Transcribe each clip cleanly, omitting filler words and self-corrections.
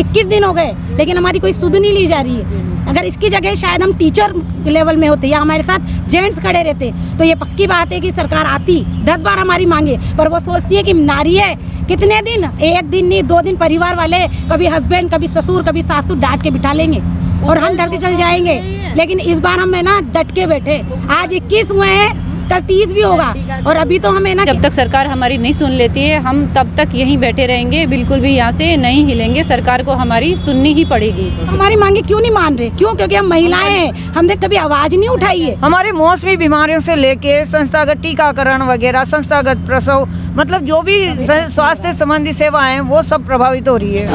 21 दिन हो गए लेकिन हमारी कोई सुध नहीं ली जा रही है। अगर इसकी जगह शायद हम टीचर लेवल में होते या हमारे साथ जेंट्स खड़े रहते तो ये पक्की बात है कि सरकार आती 10 बार हमारी मांगे, पर वो सोचती है कि नारी है कितने दिन, एक दिन नहीं 2 दिन परिवार वाले कभी हस्बैंड कभी ससुर कभी सासू डांट के बिठा लेंगे और हम डर के चल जाएंगे। लेकिन इस बार हम है ना डट के बैठे, आज 21 हुए हैं, कल 30 भी होगा और अभी तो हमें ना, जब तक सरकार हमारी नहीं सुन लेती है हम तब तक यहीं बैठे रहेंगे, बिल्कुल भी यहाँ से नहीं हिलेंगे। सरकार को हमारी सुननी ही पड़ेगी। हमारी मांगे क्यों नहीं मान रहे? क्यों? क्योंकि हम महिलाएं हैं, हमने कभी आवाज नहीं उठाई है। हमारे मौसमी बीमारियों से लेके संस्थागत टीकाकरण वगैरह, संस्थागत प्रसव, मतलब जो भी स्वास्थ्य संबंधी सेवाएं वो सब प्रभावित हो रही है।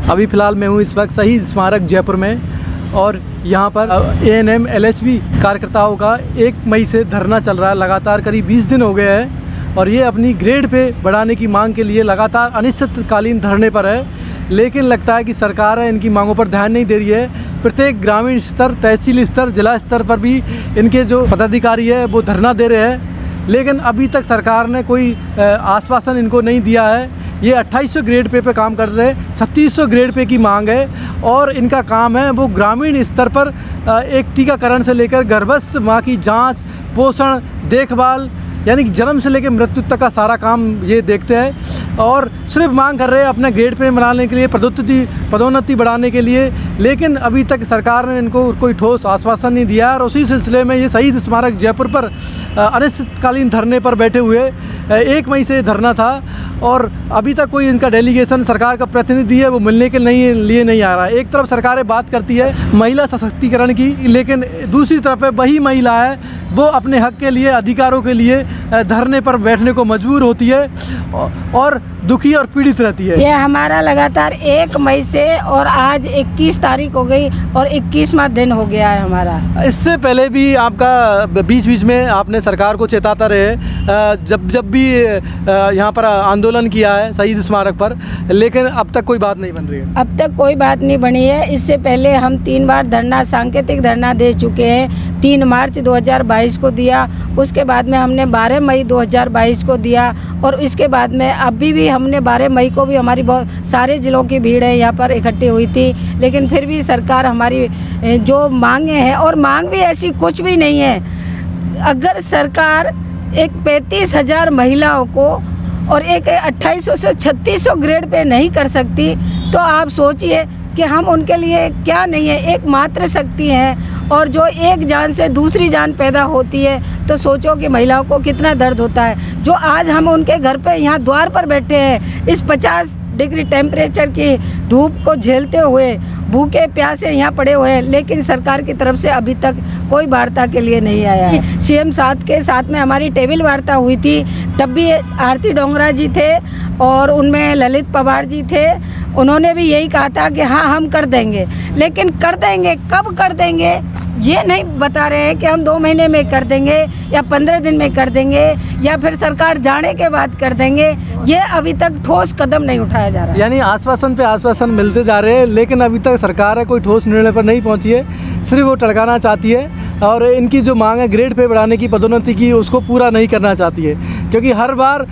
अभी फ़िलहाल मैं हूँ इस वक्त शहीद स्मारक जयपुर में और यहाँ पर ANM LHB कार्यकर्ताओं का 1 मई से धरना चल रहा है। लगातार करीब 20 दिन हो गए हैं और ये अपनी ग्रेड पे बढ़ाने की मांग के लिए लगातार अनिश्चितकालीन धरने पर है। लेकिन लगता है कि सरकार है इनकी मांगों पर ध्यान नहीं दे रही है। प्रत्येक ग्रामीण स्तर, तहसील स्तर, जिला स्तर पर भी इनके जो पदाधिकारी है वो धरना दे रहे हैं, लेकिन अभी तक सरकार ने कोई आश्वासन इनको नहीं दिया है। ये 2800 ग्रेड पे काम कर रहे हैं, 3600 ग्रेड पे की मांग है और इनका काम है वो ग्रामीण स्तर पर एक टीकाकरण से लेकर गर्भस्थ माँ की जांच, पोषण, देखभाल, यानी कि जन्म से लेकर मृत्यु तक का सारा काम ये देखते हैं और सिर्फ मांग कर रहे हैं अपने ग्रेड पे बनाने के लिए, पदोन्नति बढ़ाने के लिए। लेकिन अभी तक सरकार ने इनको कोई ठोस आश्वासन नहीं दिया और उसी सिलसिले में ये शहीद स्मारक जयपुर पर अनिश्चितकालीन धरने पर बैठे हुए 1 मई से धरना था और अभी तक कोई इनका डेलीगेशन, सरकार का प्रतिनिधि है वो मिलने के लिए नहीं आ रहा है। एक तरफ सरकारें बात करती है महिला सशक्तिकरण की, लेकिन दूसरी तरफ वही महिला है वो अपने हक के लिए, अधिकारों के लिए धरने पर बैठने को मजबूर होती है और दुखी और पीड़ित रहती है। ये हमारा लगातार 1 मई से और आज 21 तारीख हो गई और 21वां दिन हो गया है हमारा। इससे पहले भी आपका बीच में आपने सरकार को चेताता रहे जब भी यहाँ पर आंदोलन किया है शहीद स्मारक पर, लेकिन अब तक कोई बात नहीं बन रही है। अब तक कोई बात नहीं बनी है। इससे पहले हम 3 बार धरना, सांकेतिक धरना दे चुके हैं। 3 मार्च 2022 को दिया, उसके बाद में हमने 12 मई 2022 को दिया और इसके बाद में अभी भी हमने 12 मई को भी हमारी बहुत सारे ज़िलों की भीड़ है यहाँ पर इकट्ठी हुई थी। लेकिन फिर भी सरकार हमारी जो मांगे हैं, और मांग भी ऐसी कुछ भी नहीं है, अगर सरकार एक 35,000 महिलाओं को और एक 2800 से 3600 ग्रेड पे नहीं कर सकती तो आप सोचिए कि हम उनके लिए क्या नहीं है, एक मात्र शक्ति है। और जो एक जान से दूसरी जान पैदा होती है तो सोचो कि महिलाओं को कितना दर्द होता है। जो आज हम उनके घर पे यहाँ द्वार पर बैठे हैं, इस 50 डिग्री टेम्परेचर की धूप को झेलते हुए भूखे प्यासे यहाँ पड़े हुए हैं, लेकिन सरकार की तरफ से अभी तक कोई वार्ता के लिए नहीं आया है। CM साथ के साथ में हमारी टेबल वार्ता हुई थी, तब भी आरती डोंगरा जी थे और उनमें ललित पवार जी थे। उन्होंने भी यही कहा था कि हाँ हम कर देंगे, लेकिन कर देंगे कब कर देंगे ये नहीं बता रहे हैं कि हम 2 महीने में कर देंगे या 15 दिन में कर देंगे या फिर सरकार जाने के बाद कर देंगे। ये अभी तक ठोस कदम नहीं उठाया जा रहा है। यानी आश्वासन पे आश्वासन मिलते जा रहे हैं, लेकिन अभी तक सरकार है कोई ठोस निर्णय पर नहीं पहुंची है, सिर्फ वो टड़काना चाहती है और इनकी जो मांग है ग्रेड पे बढ़ाने की, पदोन्नति की, उसको पूरा नहीं करना चाहती है। क्योंकि हर बार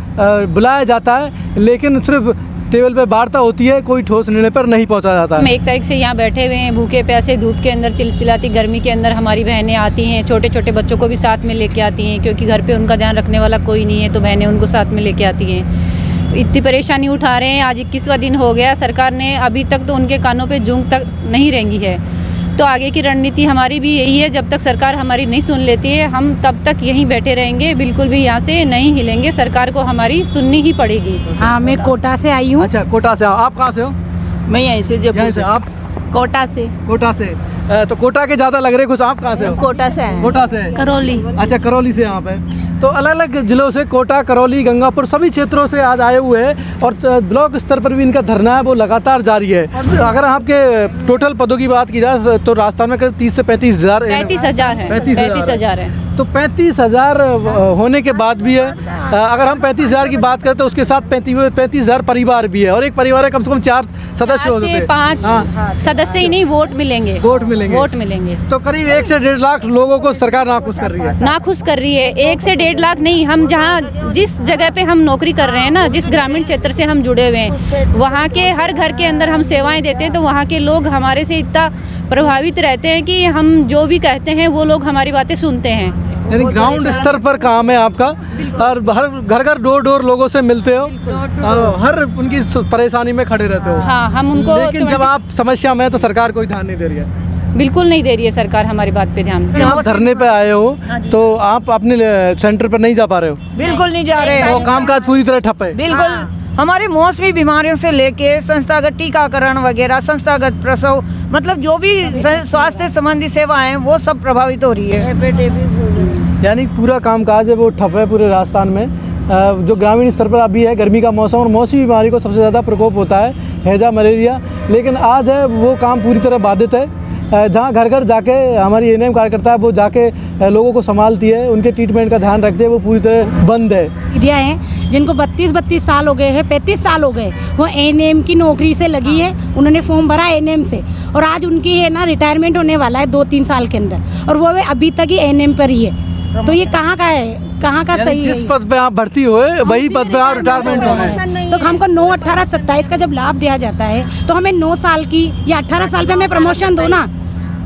बुलाया जाता है लेकिन सिर्फ टेबल पे वार्ता होती है, कोई ठोस निर्णय पर नहीं पहुंचा जाता। हम 1 तारीख से यहाँ बैठे हुए हैं, भूखे प्यासे धूप के अंदर, चिलचिलाती गर्मी के अंदर हमारी बहनें आती हैं, छोटे छोटे बच्चों को भी साथ में लेके आती हैं, क्योंकि घर पे उनका ध्यान रखने वाला कोई नहीं है तो बहनें उनको साथ में लेके आती हैं। इतनी परेशानी उठा रहे हैं। आज 21वां दिन हो गया, सरकार ने अभी तक तो उनके कानों पर जूं तक नहीं रेंगी है। तो आगे की रणनीति हमारी भी यही है, जब तक सरकार हमारी नहीं सुन लेती है हम तब तक यहीं बैठे रहेंगे, बिल्कुल भी यहाँ से नहीं हिलेंगे। सरकार को हमारी सुननी ही पड़ेगी। हाँ, मैं कोटा से आई हूँ। अच्छा, कोटा से। आप कहाँ से हो? मैं यहीं से, जयपुर से। आप? कोटा से। कोटा से। तो कोटा के ज़्यादा लग रहे कुछ। आप कहाँ से हो? कोटा से हैं। कोटा से। करौली। अच्छा, करौली से यहाँ पे। तो अलग अलग जिलों से, कोटा, करौली, गंगापुर, सभी क्षेत्रों से आज आए हुए हैं और ब्लॉक स्तर पर भी इनका धरना है वो लगातार जारी है। अगर आपके टोटल पदों की बात की जाए तो राजस्थान में करीब 30 से 35 हज़ार 35,000 है। 35,000 है। तो 35,000 होने के बाद भी है, अगर हम 35,000 की बात करें तो उसके साथ 35,000 परिवार भी है, और एक परिवार में कम से कम 4 सदस्य होते हैं। 5 सदस्य ही नहीं, वोट मिलेंगे। वोट मिलेंगे। तो करीब 1 से 1.5 लाख लोगों को सरकार नाखुश कर रही है। नाखुश कर रही है। 1 से 1.5 लाख नहीं, हम जहाँ जिस जगह पे हम नौकरी कर रहे हैं ना, जिस ग्रामीण क्षेत्र से हम जुड़े हुए हैं, वहाँ के हर घर के अंदर हम सेवाएं देते हैं, तो वहाँ के लोग हमारे से इतना प्रभावित रहते हैं कि हम जो भी कहते हैं वो लोग हमारी बातें सुनते हैं। यानी ग्राउंड स्तर पर काम है आपका, और हर घर डोर लोगों से मिलते हो, हर उनकी परेशानी में खड़े रहते हो। हाँ, हम उनको। लेकिन जब आप समस्या में तो सरकार कोई ध्यान नहीं दे रही है। बिल्कुल नहीं दे रही है सरकार हमारी बात पे ध्यान। आप धरने पे आए हो तो आप अपने सेंटर पर नहीं जा पा रहे हो? बिल्कुल नहीं जा रहे। तो कामकाज पूरी तरह ठप है। बिल्कुल। हमारे मौसमी बीमारियों से लेके संस्थागत टीकाकरण वगैरह, संस्थागत प्रसव, मतलब जो भी स्वास्थ्य संबंधी सेवाएं वो सब प्रभावित हो रही है। यानी पूरा कामकाज है वो ठप है पूरे राजस्थान में। जो ग्रामीण स्तर पर अभी है, गर्मी का मौसम और मौसमी बीमारी को सबसे ज़्यादा प्रकोप होता है, हैजा, मलेरिया। लेकिन आज है वो काम पूरी तरह बाधित है। जहाँ घर घर जाके हमारी एएनएम कार्यकर्ता है वो जाके लोगों को संभालती है, उनके ट्रीटमेंट का ध्यान रखती है, वो पूरी तरह बंद है। दीदियाँ हैं जिनको 32 साल हो गए हैं, 35 साल हो गए, वो एएनएम की नौकरी से लगी है। उन्होंने फॉर्म भरा एएनएम से, और आज उनकी है ना रिटायरमेंट होने वाला है 2-3 साल के अंदर, और वो अभी तक ही एएनएम पर ही है। तो ये कहाँ का है, कहाँ का सही है? जिस पद पे आप भर्ती हुए वही पद पे आप रिटायरमेंट हो गए। तो हमको 9, 18, 27 का जब लाभ दिया जाता है तो हमें 9 साल की या 18 साल पे हमें प्रमोशन दो ना,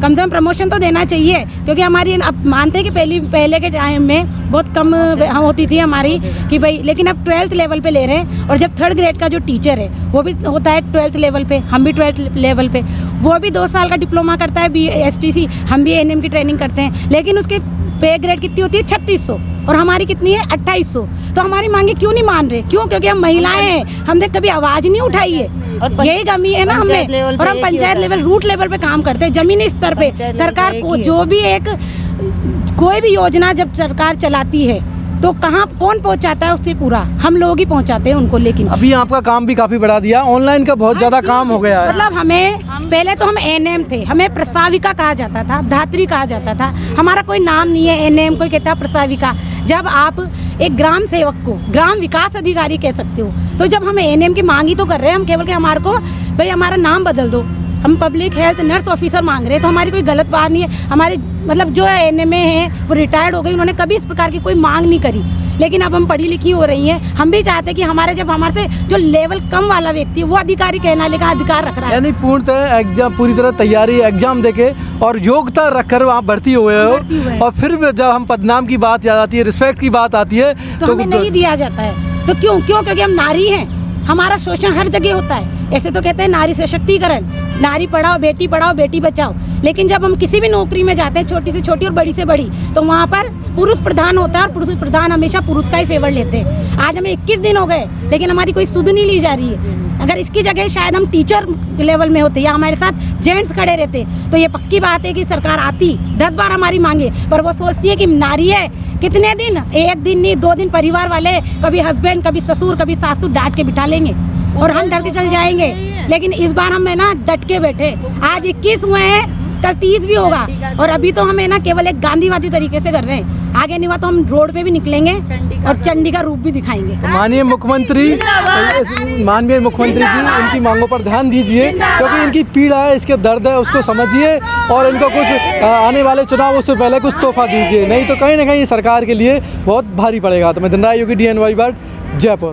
कम से कम प्रमोशन तो देना चाहिए। क्योंकि हमारी, अब मानते हैं कि पहले के टाइम में बहुत कम होती थी हमारी कि भाई, लेकिन अब 12th लेवल पे ले रहे हैं। और जब 3rd ग्रेड का जो टीचर है वो भी होता है 12th लेवल पे, हम भी 12th लेवल पे, वो भी 2 साल का डिप्लोमा करता है BSTC, हम भी एएनएम की ट्रेनिंग करते हैं। लेकिन उसके पे ग्रेड कितनी होती है? 3600, और हमारी कितनी है? 2800। तो हमारी मांगे क्यों नहीं मान रहे? क्यों? क्योंकि हम महिलाएं हैं, हमने कभी आवाज नहीं उठाई है। यही कमी है ना हमें। और हम पंचायत लेवल, रूट लेवल पे काम करते हैं, जमीनी स्तर पे। सरकार को जो भी कोई भी योजना जब सरकार चलाती है तो कहाँ कौन पहुँचाता है उससे? पूरा हम लोग ही पहुँचाते हैं उनको। लेकिन अभी आपका काम भी काफी बढ़ा दिया, ऑनलाइन का बहुत ज्यादा काम हो गया है। मतलब हमें पहले तो हम एएनएम थे, हमें प्रस्ताविका कहा जाता था, धात्री कहा जाता था, हमारा कोई नाम नहीं है एएनएम, कोई कहता है प्रस्ताविका। जब आप एक ग्राम सेवक को ग्राम विकास अधिकारी कह सकते हो, तो जब हम एएनएम की मांग ही तो कर रहे हैं, हम केवल कि हमारे को भाई हमारा नाम बदल दो, हम पब्लिक हेल्थ नर्स ऑफिसर मांग रहे हैं, तो हमारी कोई गलत बात नहीं है। हमारी मतलब जो एएनएम है वो रिटायर्ड हो गई, उन्होंने कभी इस प्रकार की कोई मांग नहीं करी। लेकिन अब हम पढ़ी लिखी हो रही हैं, हम भी चाहते हैं कि हमारे से जो लेवल कम वाला व्यक्ति है वो अधिकारी कहलाने का अधिकार रख रहा है। यानी पूर्णतः एग्जाम, पूरी तरह तैयारी, एग्जाम देके और योग्यता रखकर आप भर्ती हुए हो, और फिर जब हम पदनाम की बात याद आती है, रिस्पेक्ट की बात आती है तो हमें नहीं दिया जाता है। तो क्यों? क्योंकि हम नारी हैं, हमारा शोषण हर जगह होता है। ऐसे तो कहते हैं नारी सशक्तिकरण, नारी पढ़ाओ, बेटी बचाओ। लेकिन जब हम किसी भी नौकरी में जाते हैं, छोटी से छोटी और बड़ी से बड़ी, तो वहाँ पर पुरुष प्रधान होता है, और पुरुष प्रधान हमेशा पुरुष का ही फेवर लेते हैं। आज हमें 21 दिन हो गए, लेकिन हमारी कोई सुध नहीं ली जा रही है। अगर इसकी जगह शायद हम टीचर लेवल में होते या हमारे साथ जेंट्स खड़े रहते, तो ये पक्की बात है कि सरकार आती 10 बार हमारी मांगे, पर वो सोचती है कि नारी है, कितने दिन, 1 दिन नहीं 2 दिन परिवार वाले, कभी हस्बैंड, कभी ससुर, कभी सासू डांट के बिठा लेंगे और हम डर के चल जाएंगे। लेकिन इस बार हम ना डट के बैठे। आज 21 हुए हैं, कल 30 भी होगा, और अभी तो हमें ना केवल एक गांधीवादी तरीके से कर रहे हैं। आगे नहीं हुआ तो हम रोड पे भी निकलेंगे और चंडी का रूप भी दिखाएंगे। माननीय मुख्यमंत्री जी इनकी मांगों पर ध्यान दीजिए, क्योंकि इनकी पीड़ा है, इसके दर्द है, उसको समझिए और इनको कुछ आने वाले चुनाव से पहले कुछ तोहफा दीजिए, नहीं तो कहीं ना कहीं सरकार के लिए बहुत भारी पड़ेगा। तो मैं धनराज योगी DNY जयपुर।